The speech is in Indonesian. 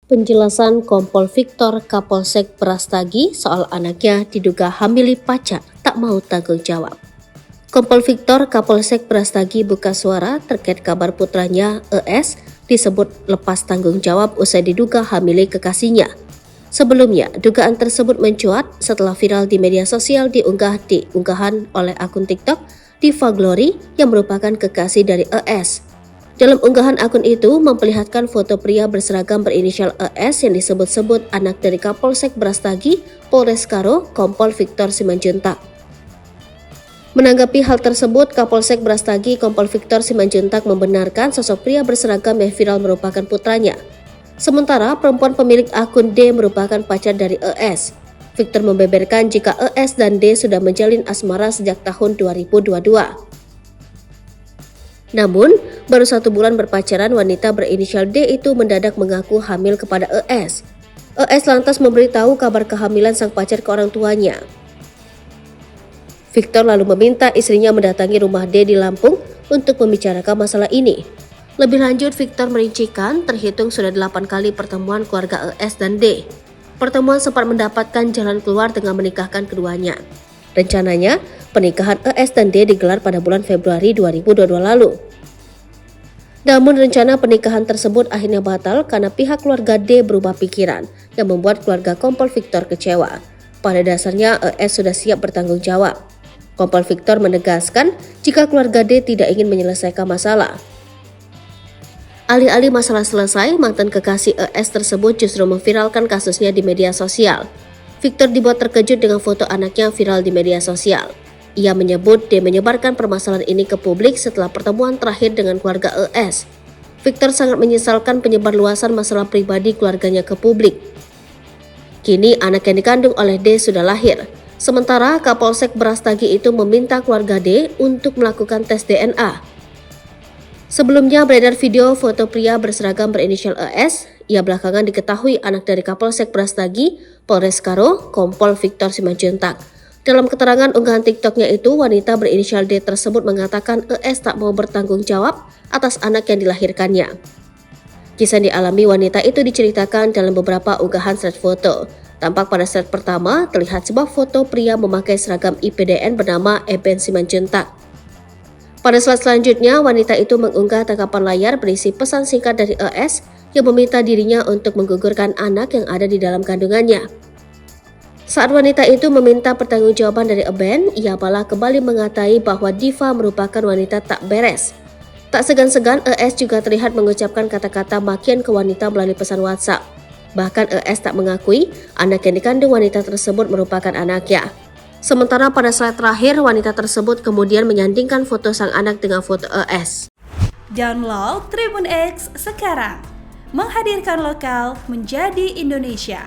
Penjelasan Kompol Victor Kapolsek Brastagi soal anaknya diduga hamili pacar tak mau tanggung jawab. Kompol Victor Kapolsek Brastagi buka suara terkait kabar putranya ES disebut lepas tanggung jawab usai diduga hamili kekasihnya. Sebelumnya, dugaan tersebut mencuat setelah viral di media sosial diunggah di unggahan oleh akun TikTok Diva Glory yang merupakan kekasih dari ES. Dalam unggahan akun itu memperlihatkan foto pria berseragam berinisial ES yang disebut-sebut anak dari Kapolsek Brastagi, Polres Karo, Kompol Victor Simanjuntak. Menanggapi hal tersebut, Kapolsek Brastagi, Kompol Victor Simanjuntak membenarkan sosok pria berseragam yang viral merupakan putranya. Sementara perempuan pemilik akun D merupakan pacar dari ES. Victor membeberkan jika ES dan D sudah menjalin asmara sejak tahun 2022. Namun, baru 1 bulan berpacaran, wanita berinisial D itu mendadak mengaku hamil kepada ES. ES lantas memberitahu kabar kehamilan sang pacar ke orang tuanya. Victor lalu meminta istrinya mendatangi rumah D di Lampung untuk membicarakan masalah ini. Lebih lanjut, Victor merincikan terhitung sudah 8 kali pertemuan keluarga ES dan D. Pertemuan sempat mendapatkan jalan keluar dengan menikahkan keduanya. Rencananya, pernikahan ES dan D digelar pada bulan Februari 2022 lalu. Namun rencana pernikahan tersebut akhirnya batal karena pihak keluarga D berubah pikiran yang membuat keluarga Kompol Victor kecewa. Pada dasarnya ES sudah siap bertanggung jawab. Kompol Victor menegaskan jika keluarga D tidak ingin menyelesaikan masalah. Alih-alih masalah selesai, mantan kekasih ES tersebut justru memviralkan kasusnya di media sosial. Victor dibuat terkejut dengan foto anaknya viral di media sosial. Ia menyebut D menyebarkan permasalahan ini ke publik setelah pertemuan terakhir dengan keluarga ES. Victor sangat menyesalkan penyebarluasan masalah pribadi keluarganya ke publik. Kini anak yang dikandung oleh D sudah lahir. Sementara Kapolsek Brastagi itu meminta keluarga D untuk melakukan tes DNA. Sebelumnya beredar video foto pria berseragam berinisial ES. Ia belakangan diketahui anak dari Kapolsek Brastagi, Polres Karo, Kompol Victor Simanjuntak. Dalam keterangan unggahan TikToknya itu, wanita berinisial D tersebut mengatakan ES tak mau bertanggung jawab atas anak yang dilahirkannya. Kisah yang dialami wanita itu diceritakan dalam beberapa unggahan thread foto. Tampak pada thread pertama terlihat sebuah foto pria memakai seragam IPDN bernama Eben Simanjuntak. Pada slide selanjutnya, wanita itu mengunggah tangkapan layar berisi pesan singkat dari ES yang meminta dirinya untuk menggugurkan anak yang ada di dalam kandungannya. Saat wanita itu meminta pertanggungjawaban dari Eben, ia malah kembali mengatai bahwa Diva merupakan wanita tak beres. Tak segan-segan, ES juga terlihat mengucapkan kata-kata makian ke wanita melalui pesan WhatsApp. Bahkan ES tak mengakui anak yang dikandung wanita tersebut merupakan anaknya. Sementara pada slide terakhir, wanita tersebut kemudian menyandingkan foto sang anak dengan foto ES. Download Tribun X sekarang, menghadirkan lokal menjadi Indonesia.